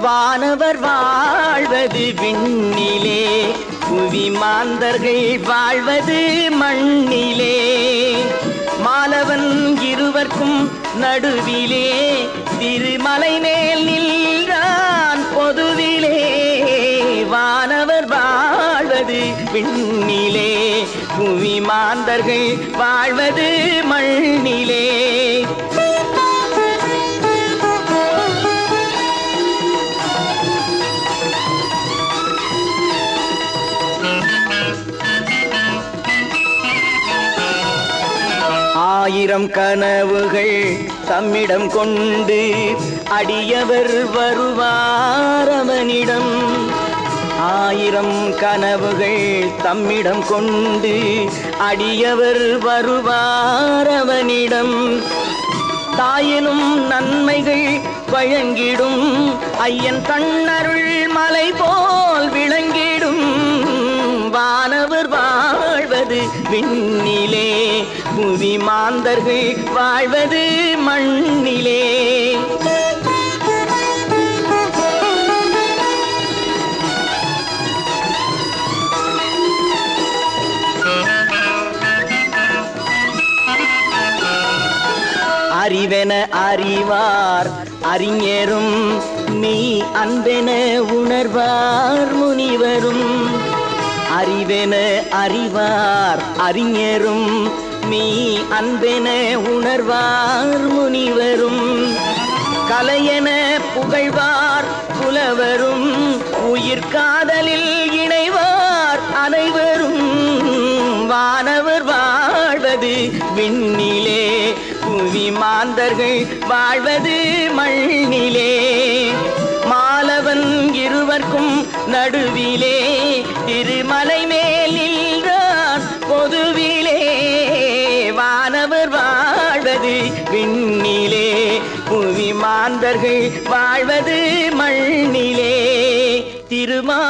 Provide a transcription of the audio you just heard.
வானவர் வாழ்வது விண்ணிலே, புவி மாந்தர்கள் வாழ்வது மண்ணிலே. மாலவன் இருவர்க்கும் நடுவிலே, திருமலை மேல் நின்றான் பொதுவிலே. வானவர் வாழ்வது விண்ணிலே, புவி மாந்தர்கள் வாழ்வது மண்ணிலே. ஆயிரம் கனவுகள் தம்மிடம் கொண்டு அடியவர் வருவார் அவனிடம். ஆயிரம் கனவுகள் தம்மிடம் கொண்டு அடியவர் வருவார் அவனிடம். தாயினும் நன்மைகள் வழங்கிடும் ஐயன் தன்னருள் மலை போல் விளங்கிடும். வானவர் வாழ்வது விண்ணிலே, புவி மாந்தர்கள் வாழ்வது மண்ணிலே. அறிவென அறிவார் அறிஞரும், நீ அன்பென உணர்வார் முனிவரும். அறிவென அறிவார் அறிஞரும், நீ அன்பென உணர்வார் முனிவரும். கலையென புகழ்வார் புலவரும், உயிர் காதலில் இணைவார் அனைவரும். வானவர் வாழ்வது விண்ணிலே, புவி மாந்தர்கள் வாழ்வது மண்ணிலே. மாலவன் இருவர்க்கும் நடுவிலே, திருமலை மேல் நின்றான் பொதுவிலே. வானவர் வாழ்வது விண்ணிலே, புவி மாந்தர்கள் வாழ்வது மண்ணிலே. திருமா